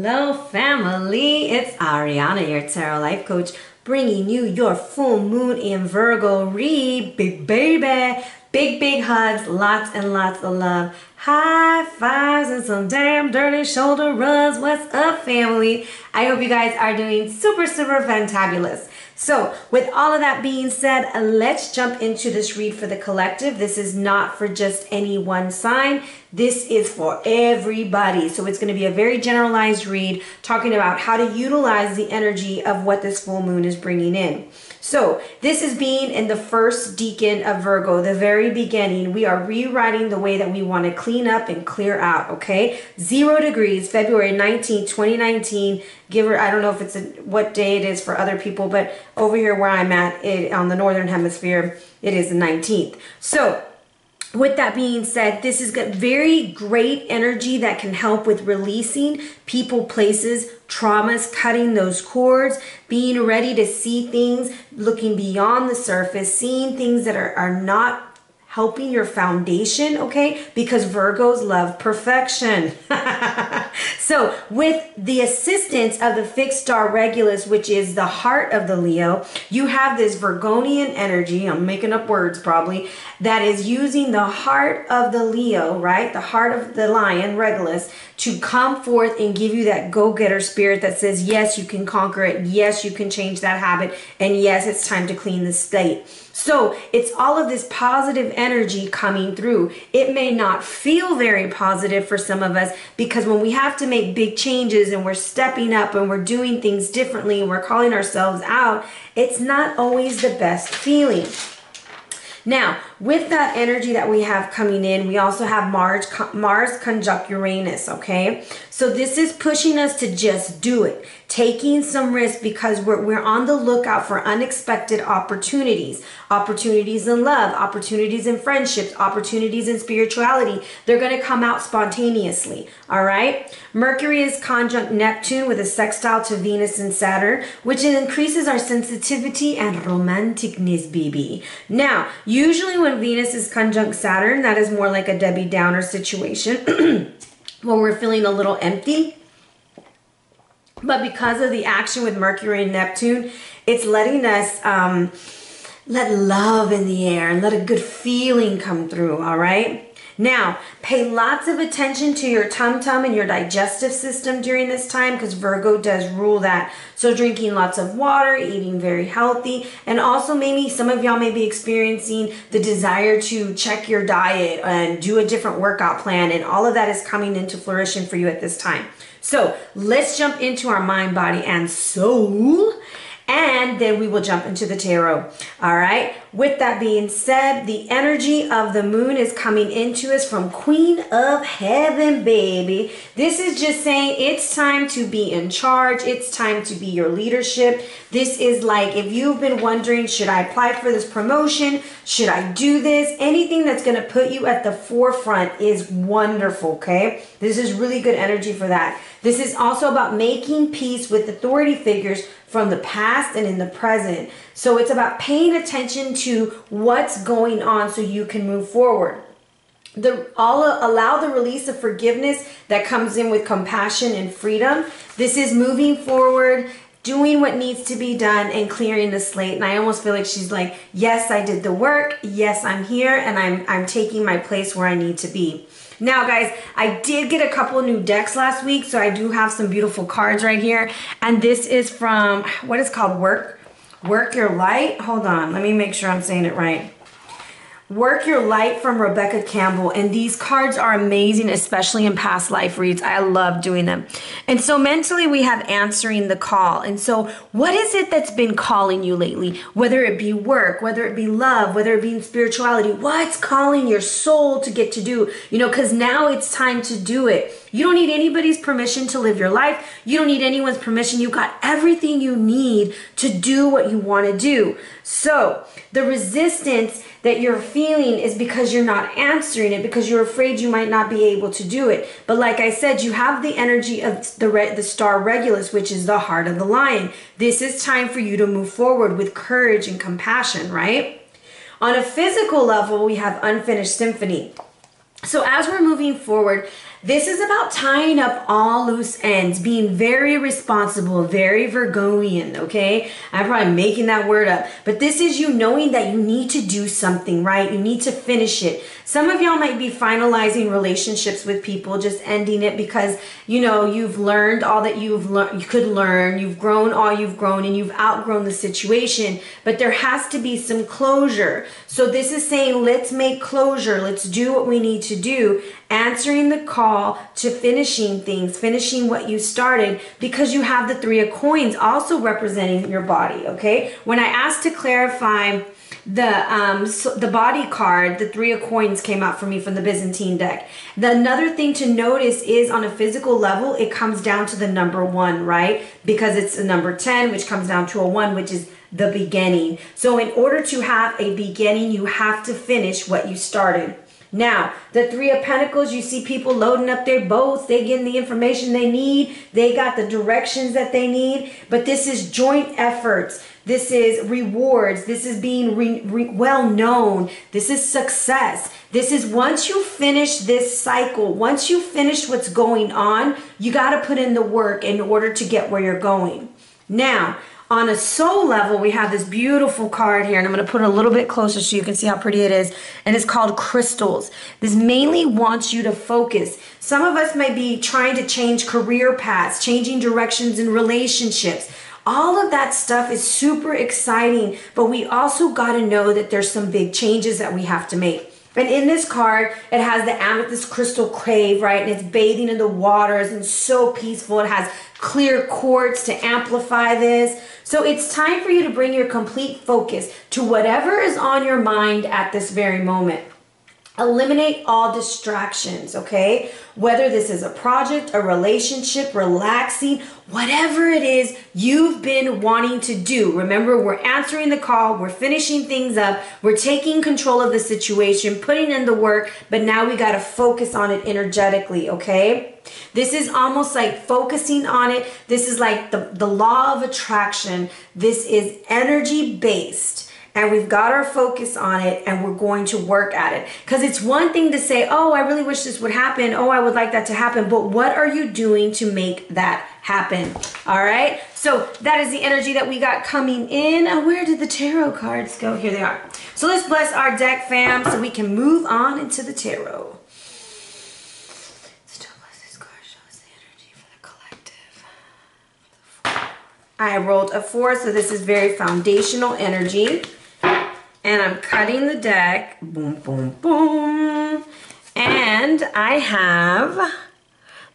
Hello family, it's Ariana, your tarot life coach, bringing you your full moon in Virgo read. Big baby, big hugs, lots and lots of love, high fives and some damn dirty shoulder rubs. What's up family? I hope you guys are doing super fantabulous. So with all of that being said, let's jump into this read for the collective. This is not for just any one sign. This is for everybody. So it's going to be a very generalized read talking about how to utilize the energy of what this full moon is bringing in. So this is being in the first decan of Virgo, the very beginning. We are rewriting the way that we want to clean up and clear out, okay? 0 degrees, February 19, 2019. I don't know if it's what day it is for other people, but over here where I'm at on the northern hemisphere, it is the 19th. So with that being said, this is very great energy that can help with releasing people, places, traumas, cutting those cords, being ready to see things, looking beyond the surface, seeing things that are not helping your foundation, okay? Because Virgos love perfection. So with the assistance of the fixed star Regulus, which is the heart of the Leo, you have this Virgonian energy, I'm making up words probably, that is using the heart of the Leo, right? The heart of the lion, Regulus, to come forth and give you that go-getter spirit that says, yes, you can conquer it. Yes, you can change that habit. And yes, it's time to clean the slate. So it's all of this positive energy coming through. It may not feel very positive for some of us because when we have to make big changes and we're stepping up and we're doing things differently and we're calling ourselves out, it's not always the best feeling. Now, with that energy that we have coming in, we also have Mars conjunct Uranus, okay? So this is pushing us to just do it, taking some risk because we're on the lookout for unexpected opportunities. Opportunities in love, opportunities in friendships, opportunities in spirituality. They're going to come out spontaneously, all right? Mercury is conjunct Neptune with a sextile to Venus and Saturn, which increases our sensitivity and romanticness, baby. Now, usually when Venus is conjunct Saturn, that is more like a Debbie Downer situation when we're feeling a little empty. But because of the action with Mercury and Neptune, it's letting us let love in the air and let a good feeling come through, all right? Now, pay lots of attention to your tum-tum and your digestive system during this time because Virgo does rule that. So drinking lots of water, eating very healthy, and also maybe some of y'all may be experiencing the desire to check your diet and do a different workout plan, and all of that is coming into fruition for you at this time. So let's jump into our mind, body, and soul. And then we will jump into the tarot. All right. With that being said, the energy of the moon is coming into us from Queen of Heaven, baby. This is just saying it's time to be in charge. It's time to be your leadership. This is like if you've been wondering, should I apply for this promotion? Should I do this? Anything that's going to put you at the forefront is wonderful, okay? This is really good energy for that. This is also about making peace with authority figures from the past and in the present. So it's about paying attention to what's going on so you can move forward. Allow the release of forgiveness that comes in with compassion and freedom. This is moving forward, doing what needs to be done and clearing the slate. And I almost feel like she's like, yes, I did the work. Yes, I'm here and I'm taking my place where I need to be. Now, guys, I did get a couple new decks last week, so I do have some beautiful cards right here. And this is from, what is called Work Your Light. Hold on, let me make sure I'm saying it right. Work Your Light from Rebecca Campbell. And these cards are amazing, especially in past life reads. I love doing them. And so mentally we have answering the call. And so what is it that's been calling you lately? Whether it be work, whether it be love, whether it be in spirituality, what's calling your soul to get to do? You know, because now it's time to do it. You don't need anybody's permission to live your life. You don't need anyone's permission. You got everything you need to do what you want to do. So the resistance that you're feeling is because you're not answering it, because you're afraid you might not be able to do it. But like I said, you have the energy of the star Regulus, which is the heart of the lion. This is time for you to move forward with courage and compassion, right? On a physical level, we have Unfinished Symphony. So as we're moving forward, This is about tying up all loose ends, being very responsible, very Virgoian, okay? I'm probably making that word up. But this is you knowing that you need to do something, right? You need to finish it. Some of y'all might be finalizing relationships with people, just ending it because, you know, you've learned all that you could learn. You've grown all you've grown and you've outgrown the situation. But there has to be some closure. So this is saying, let's make closure. Let's do what we need to do. Answering the call to finishing things, finishing what you started, because you have the Three of Coins also representing your body, okay? When I asked to clarify the body card, the Three of Coins came out for me from the Byzantine deck. Another thing to notice is on a physical level, it comes down to the number 1, right? Because it's a number 10, which comes down to a 1, which is the beginning. So in order to have a beginning, you have to finish what you started. Now, the Three of Pentacles, you see people loading up their boats. They getting the information they need. They got the directions that they need. But this is joint efforts. This is rewards. This is being well known. This is success. This is once you finish this cycle, once you finish what's going on, you got to put in the work in order to get where you're going. Now, on a soul level, we have this beautiful card here, and I'm going to put it a little bit closer so you can see how pretty it is, and it's called Crystals. This mainly wants you to focus. Some of us might be trying to change career paths, changing directions in relationships. All of that stuff is super exciting, but we also got to know that there's some big changes that we have to make. And in this card, it has the amethyst crystal cave, right? And it's bathing in the waters and so peaceful. It has clear quartz to amplify this. So it's time for you to bring your complete focus to whatever is on your mind at this very moment. Eliminate all distractions, okay? Whether this is a project, a relationship, relaxing, whatever it is you've been wanting to do. Remember, we're answering the call, we're finishing things up, we're taking control of the situation, putting in the work, but now we got to focus on it energetically, okay? This is almost like focusing on it. This is like the law of attraction. This is energy based. And we've got our focus on it and we're going to work at it. Because it's one thing to say, oh, I really wish this would happen. Oh, I would like that to happen. But what are you doing to make that happen? All right. So that is the energy that we got coming in. Where did the tarot cards go? Here they are. So let's bless our deck, fam, so we can move on into the tarot. Still bless this card. Show us the energy for the collective. I rolled a 4, so this is very foundational energy. And I'm cutting the deck, boom, boom, boom. And I have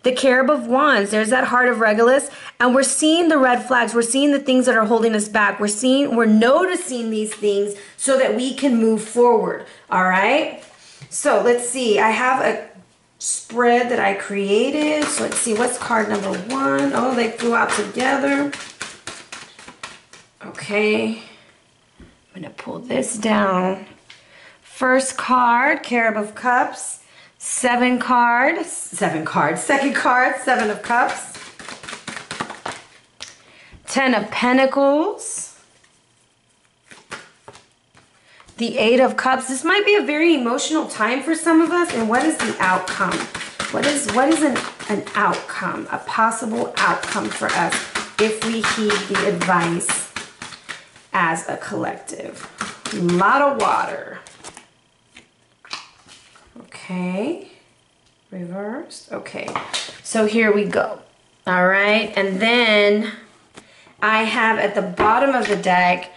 the Cherub of Wands. There's that Heart of Regulus. And we're seeing the red flags. We're seeing the things that are holding us back. We're noticing these things so that we can move forward. All right. So let's see. I have a spread that I created. So let's see. What's card number 1? Oh, they flew out together. Okay. I'm going to pull this down. First card, Cherub of Cups. Second card, 7 of Cups. 10 of Pentacles. The 8 of Cups. This might be a very emotional time for some of us. And what is the outcome? What is an outcome, a possible outcome for us if we heed the advice as a collective? A lot of water. Okay. Reversed. Okay. So here we go. All right. And then I have at the bottom of the deck,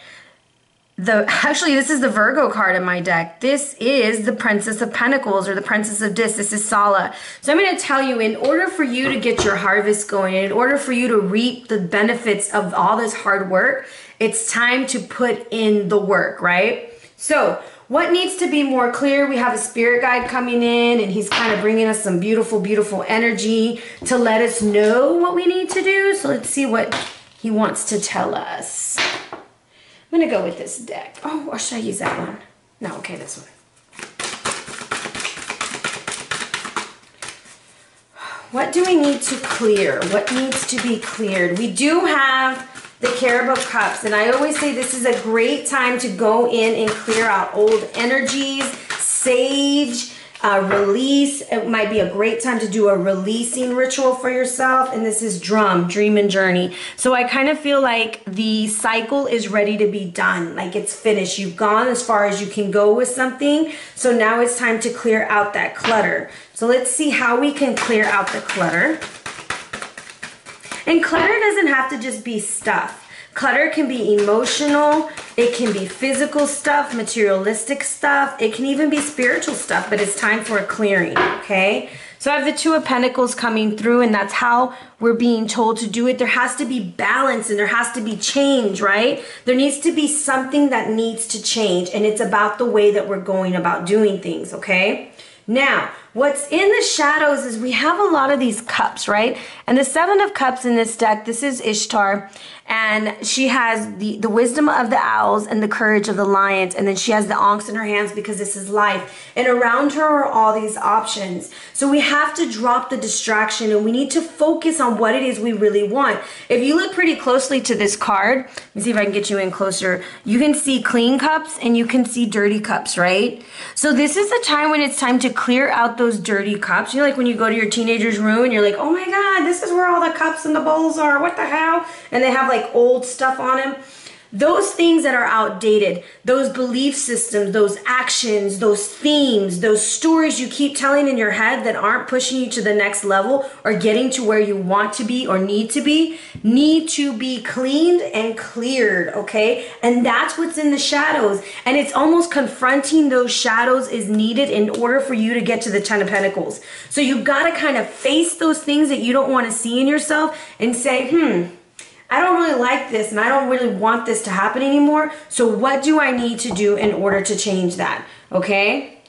actually this is the Virgo card in my deck. This is the Princess of Pentacles or the Princess of Discs. This is Cila. So I'm going to tell you, in order for you to get your harvest going, in order for you to reap the benefits of all this hard work, it's time to put in the work, right? So what needs to be more clear? We have a spirit guide coming in and he's kind of bringing us some beautiful, beautiful energy to let us know what we need to do. So let's see what he wants to tell us. I'm going to go with this deck. Oh, or should I use that one? No, okay, this one. What do we need to clear? What needs to be cleared? We do have the Cherub of Cups, and I always say this is a great time to go in and clear out old energies, sage, release. It might be a great time to do a releasing ritual for yourself. And this is drum, dream and journey. So I kind of feel like the cycle is ready to be done. Like it's finished. You've gone as far as you can go with something. So now it's time to clear out that clutter. So let's see how we can clear out the clutter. And clutter doesn't have to just be stuff. Clutter can be emotional, it can be physical stuff, materialistic stuff, it can even be spiritual stuff, but it's time for a clearing, okay? So I have the Two of Pentacles coming through, and that's how we're being told to do it. There has to be balance and there has to be change, right? There needs to be something that needs to change, and it's about the way that we're going about doing things, okay? Now, what's in the shadows is we have a lot of these cups, right? And the Seven of Cups in this deck, this is Ishtar, and she has the wisdom of the owls and the courage of the lions, and then she has the Ankhs in her hands because this is life. And around her are all these options. So we have to drop the distraction and we need to focus on what it is we really want. If you look pretty closely to this card, let me see if I can get you in closer. You can see clean cups and you can see dirty cups, right? So this is the time when it's time to clear out those dirty cups. You know, like when you go to your teenager's room and you're like, oh my God, this is where all the cups and the bowls are. What the hell? And they have like old stuff on them. Those things that are outdated, those belief systems, those actions, those themes, those stories you keep telling in your head that aren't pushing you to the next level or getting to where you want to be or need to be cleaned and cleared, okay? And that's what's in the shadows. And it's almost confronting those shadows is needed in order for you to get to the Ten of Pentacles. So you've got to kind of face those things that you don't want to see in yourself and say, I don't really like this and I don't really want this to happen anymore. So what do I need to do in order to change that? Okay?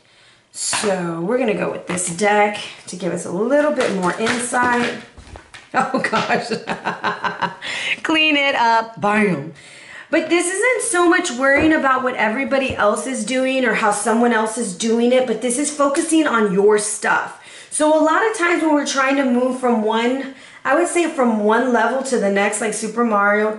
So we're going to go with this deck to give us a little bit more insight. Oh gosh. Clean it up. Bam. But this isn't so much worrying about what everybody else is doing or how someone else is doing it, but this is focusing on your stuff. So a lot of times when we're trying to move from one, I would say from one level to the next, like Super Mario,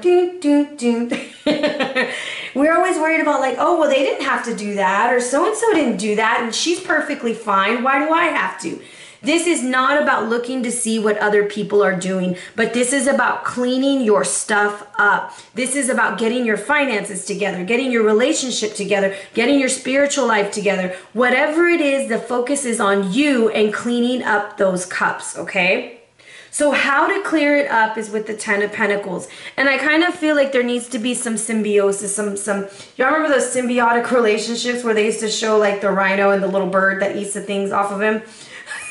we're always worried about like, oh, well, they didn't have to do that, or so-and-so didn't do that, and she's perfectly fine. Why do I have to? This is not about looking to see what other people are doing, but this is about cleaning your stuff up. This is about getting your finances together, getting your relationship together, getting your spiritual life together. Whatever it is, the focus is on you and cleaning up those cups, okay? So how to clear it up is with the Ten of Pentacles. And I kind of feel like there needs to be some symbiosis, y'all remember those symbiotic relationships where they used to show like the rhino and the little bird that eats the things off of him?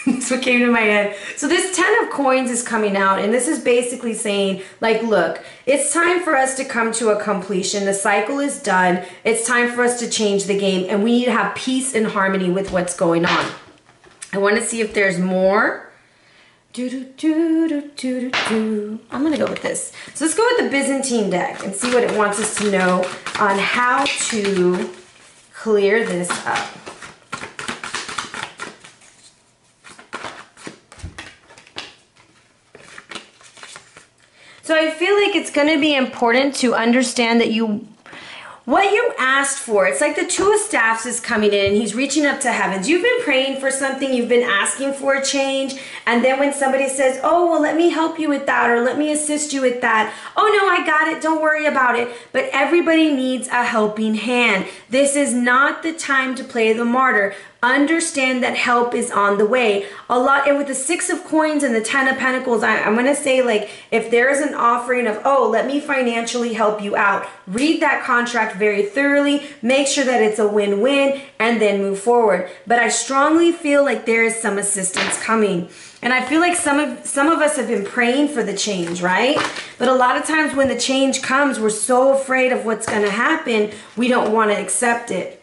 That's what came to my head. So this Ten of Coins is coming out, and this is basically saying, like, look, it's time for us to come to a completion. The cycle is done. It's time for us to change the game, and we need to have peace and harmony with what's going on. I want to see if there's more. I'm gonna go with this. So let's go with the Byzantine deck and see what it wants us to know on how to clear this up. So I feel like it's gonna be important to understand that what you asked for. It's like the Two of Staffs is coming in and he's reaching up to heavens. You've been praying for something, you've been asking for a change, and then when somebody says, oh, well, let me help you with that, or let me assist you with that. Oh no, I got it, don't worry about it. But everybody needs a helping hand. This is not the time to play the martyr. Understand that help is on the way. And with the Six of Coins and the Ten of Pentacles, I'm going to say, like, if there is an offering of, oh, let me financially help you out, read that contract very thoroughly, make sure that it's a win-win, and then move forward. But I strongly feel like there is some assistance coming. And I feel like some of us have been praying for the change, right? But a lot of times when the change comes, we're so afraid of what's going to happen, we don't want to accept it.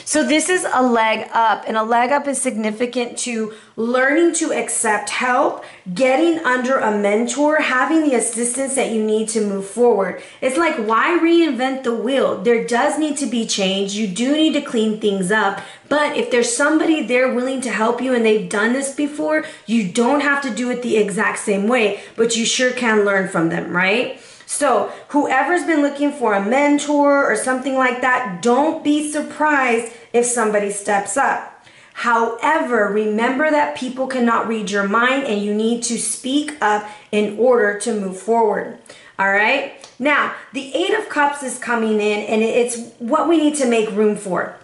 So this is a leg up, and a leg up is significant to learning to accept help, getting under a mentor, having the assistance that you need to move forward. It's like, why reinvent the wheel? There does need to be change. You do need to clean things up. But if there's somebody there willing to help you and they've done this before, you don't have to do it the exact same way, but you sure can learn from them, right? So whoever's been looking for a mentor or something like that, don't be surprised if somebody steps up. However, remember that people cannot read your mind and you need to speak up in order to move forward. All right. Now, the Eight of Cups is coming in and it's what we need to make room for.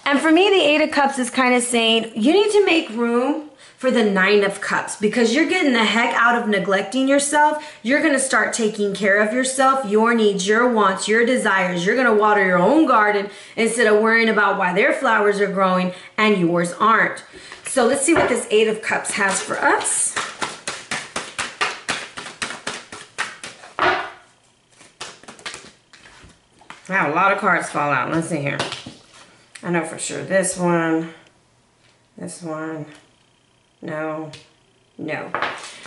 And for me, the Eight of Cups is kind of saying you need to make room for the Nine of Cups because you're getting the heck out of neglecting yourself. You're going to start taking care of yourself, your needs, your wants, your desires. You're going to water your own garden instead of worrying about why their flowers are growing and yours aren't. So let's see what this Eight of Cups has for us. Wow, a lot of cards fall out. Let's see here. I know for sure this one, no.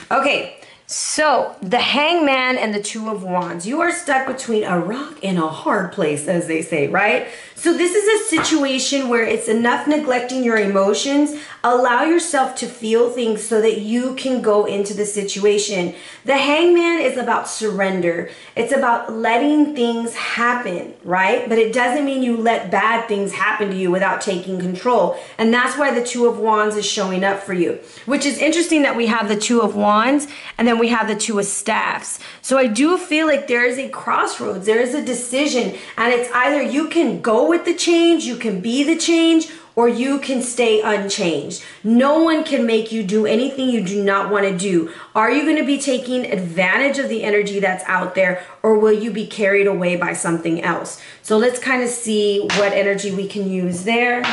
Okay, so the Hangman and the Two of Wands. You are stuck between a rock and a hard place, as they say, right? So this is a situation where it's enough neglecting your emotions. Allow yourself to feel things so that you can go into the situation. The Hangman is about surrender. It's about letting things happen, right? But it doesn't mean you let bad things happen to you without taking control. And that's why the Two of Wands is showing up for you, which is interesting that we have the Two of Wands and then we have the Two of Staffs. So I do feel like there is a crossroads. There is a decision, and it's either you can go with the change, you can be the change, or you can stay unchanged. No one can make you do anything you do not want to do. Are you going to be taking advantage of the energy that's out there, or will you be carried away by something else? So let's kind of see what energy we can use there.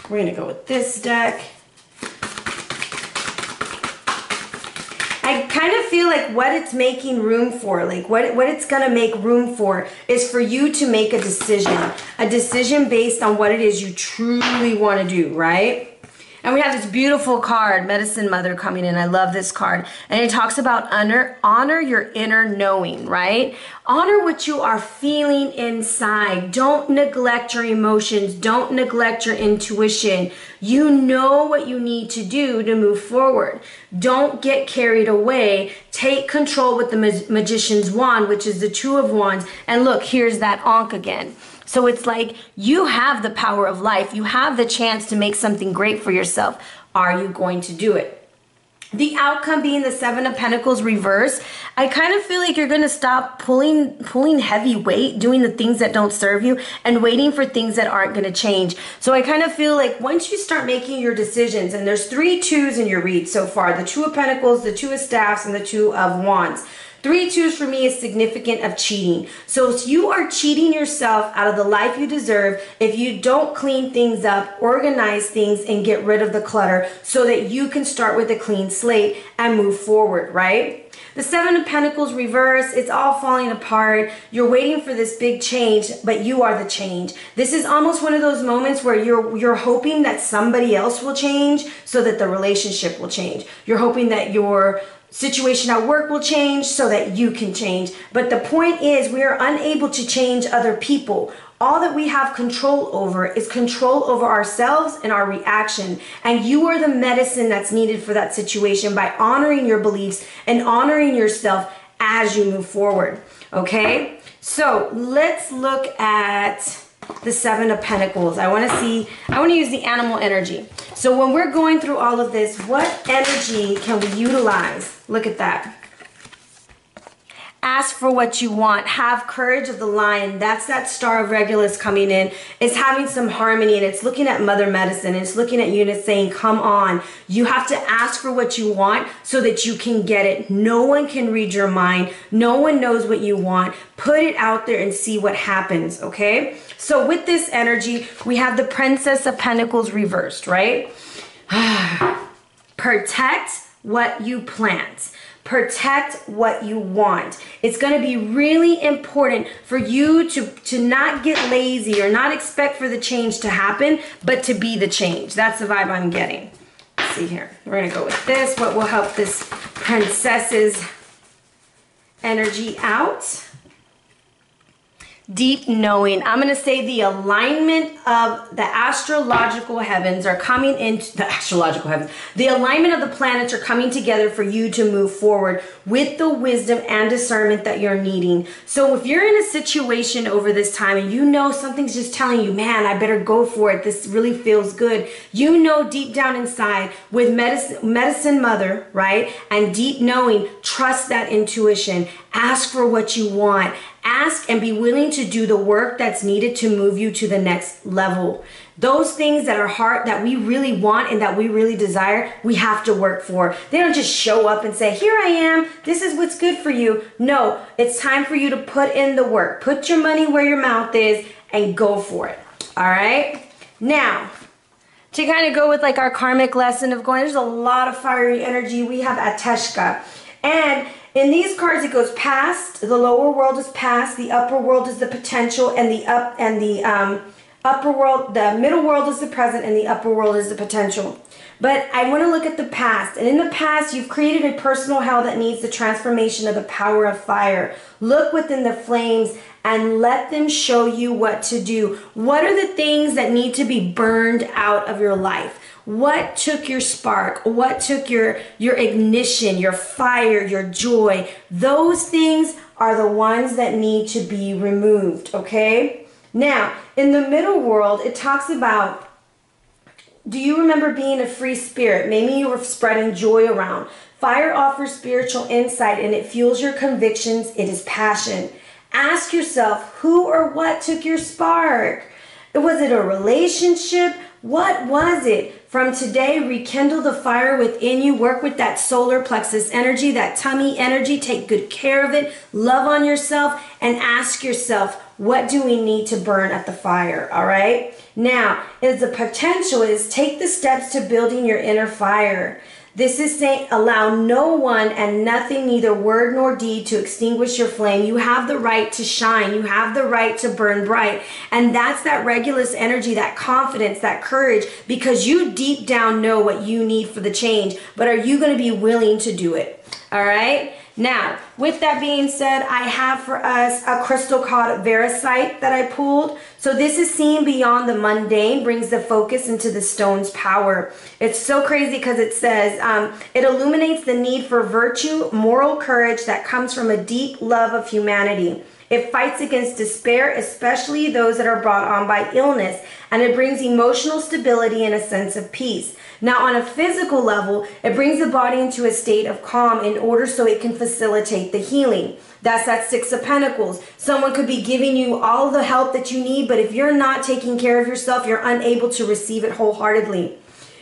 We're going to go with this deck. I kind of feel like what it's making room for, like what it's going to make room for is for you to make a decision based on what it is you truly want to do, right? And we have this beautiful card, Medicine Mother, coming in. I love this card. And it talks about honor your inner knowing, right? Honor what you are feeling inside. Don't neglect your emotions. Don't neglect your intuition. You know what you need to do to move forward. Don't get carried away. Take control with the Magician's Wand, which is the Two of Wands. And look, here's that Ankh again. So it's like you have the power of life. You have the chance to make something great for yourself. Are you going to do it? The outcome being the Seven of Pentacles reverse, I kind of feel like you're going to stop pulling heavy weight, doing the things that don't serve you, and waiting for things that aren't going to change. So I kind of feel like once you start making your decisions, and there's 3 twos in your read so far, the Two of Pentacles, the Two of Staffs, and the Two of Wands. 3 twos for me is significant of cheating. So if you are cheating yourself out of the life you deserve if you don't clean things up, organize things, and get rid of the clutter so that you can start with a clean slate and move forward, right? The Seven of Pentacles reverse, it's all falling apart. You're waiting for this big change, but you are the change. This is almost one of those moments where you're hoping that somebody else will change so that the relationship will change. You're hoping that your situation at work will change so that you can change. But the point is we are unable to change other people. All that we have control over is control over ourselves and our reaction. And you are the medicine that's needed for that situation by honoring your beliefs and honoring yourself as you move forward. Okay? So let's look at the Seven of Pentacles. I want to use the animal energy. So when we're going through all of this, what energy can we utilize? Look at that. Ask for what you want. Have courage of the lion. That's that Star of Regulus coming in. It's having some harmony, and it's looking at Mother Medicine. And it's looking at you and it's saying, come on. You have to ask for what you want so that you can get it. No one can read your mind. No one knows what you want. Put it out there and see what happens, okay? So with this energy, we have the Princess of Pentacles reversed, right? Protect what you plant. Protect what you want. It's going to be really important for you to not get lazy or not expect for the change to happen, but to be the change. That's the vibe I'm getting. Let's see here. We're going to go with this. What will help this princess's energy out? deep knowing. I'm going to say the alignment of the astrological heavens are coming into the astrological heavens. The alignment of the planets are coming together for you to move forward with the wisdom and discernment that you're needing. So if you're in a situation over this time and you know something's just telling you, man, I better go for it. This really feels good. You know deep down inside with medicine mother, right? And deep knowing, trust that intuition. Ask for what you want. Ask and be willing to do the work that's needed to move you to the next level. Those things that are hard, that we really want and that we really desire, we have to work for. They don't just show up and say, here I am, this is what's good for you. No, it's time for you to put in the work. Put your money where your mouth is and go for it. All right? Now, to kind of go with like our karmic lesson of going, there's a lot of fiery energy. We have Ateshka. And in these cards, it goes past. The lower world is past. The upper world is the potential, and the upper world, the middle world is the present, and the upper world is the potential. But I want to look at the past. And in the past, you've created a personal hell that needs the transformation of the power of fire. Look within the flames and let them show you what to do. What are the things that need to be burned out of your life? What took your spark? What took your ignition, your fire, your joy? Those things are the ones that need to be removed, okay? Now, in the middle world, it talks about, do you remember being a free spirit? Maybe you were spreading joy around. Fire offers spiritual insight and it fuels your convictions. It is passion. Ask yourself, who or what took your spark? Was it a relationship? What was it? From today, rekindle the fire within you. Work with that solar plexus energy, that tummy energy. Take good care of it. Love on yourself and ask yourself, what do we need to burn at the fire? All right. Now, the potential is take the steps to building your inner fire. This is saying allow no one and nothing, neither word nor deed, to extinguish your flame. You have the right to shine. You have the right to burn bright. And that's that Regulus energy, that confidence, that courage, because you deep down know what you need for the change. But are you going to be willing to do it? All right. Now, with that being said, I have for us a crystal called Verisite that I pulled. So this is seeing beyond the mundane, brings the focus into the stone's power. It's so crazy because it says, it illuminates the need for virtue, moral courage that comes from a deep love of humanity. It fights against despair, especially those that are brought on by illness, and it brings emotional stability and a sense of peace. Now, on a physical level, it brings the body into a state of calm in order so it can facilitate the healing. That's that Six of Pentacles. Someone could be giving you all the help that you need, but if you're not taking care of yourself, you're unable to receive it wholeheartedly.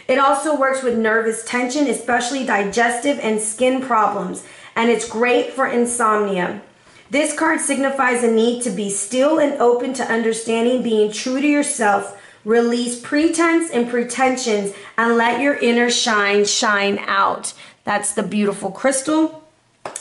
It also works with nervous tension, especially digestive and skin problems, and it's great for insomnia. This card signifies a need to be still and open to understanding, being true to yourself. Release pretense and pretensions and let your inner shine out. That's the beautiful crystal.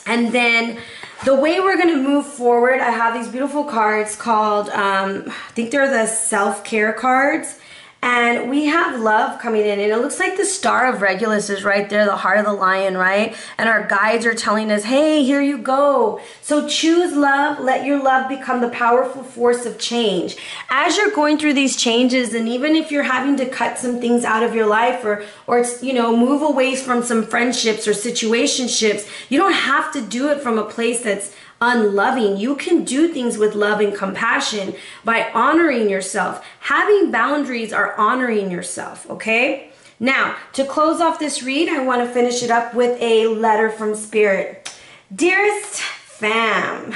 And then the way we're going to move forward, I have these beautiful cards called, I think they're the self-care cards. And we have love coming in, and it looks like the Star of Regulus is right there, the heart of the lion, right? And our guides are telling us, hey, here you go. So choose love. Let your love become the powerful force of change. As you're going through these changes, and even if you're having to cut some things out of your life or you know, move away from some friendships or situationships, you don't have to do it from a place that's unloving. You can do things with love and compassion by honoring yourself. Having boundaries are honoring yourself, okay? Now, to close off this read, I want to finish it up with a letter from Spirit. Dearest fam,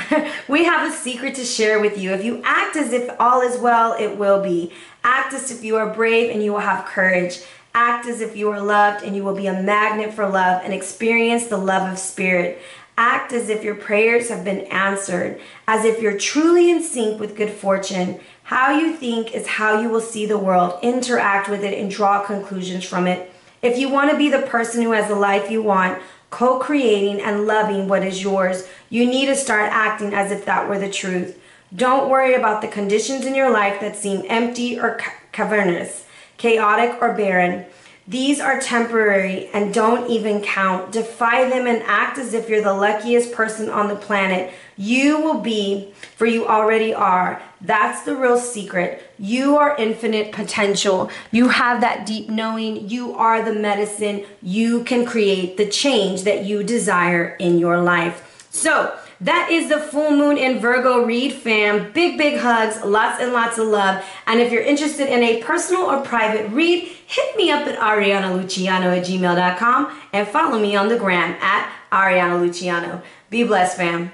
we have a secret to share with you. If you act as if all is well, it will be. Act as if you are brave and you will have courage. Act as if you are loved and you will be a magnet for love and experience the love of Spirit. Act as if your prayers have been answered, as if you're truly in sync with good fortune. How you think is how you will see the world. Interact with it and draw conclusions from it. If you want to be the person who has the life you want, co-creating and loving what is yours, you need to start acting as if that were the truth. Don't worry about the conditions in your life that seem empty or cavernous, chaotic or barren. These are temporary and don't even count. Defy them and act as if you're the luckiest person on the planet. You will be, for you already are. That's the real secret. You are infinite potential. You have that deep knowing. You are the medicine. You can create the change that you desire in your life. So that is the full moon in Virgo read, fam. Big, big hugs, lots and lots of love. And if you're interested in a personal or private read, hit me up at arianaluciano@gmail.com and follow me on the gram at Ariana Luciano. Be blessed, fam.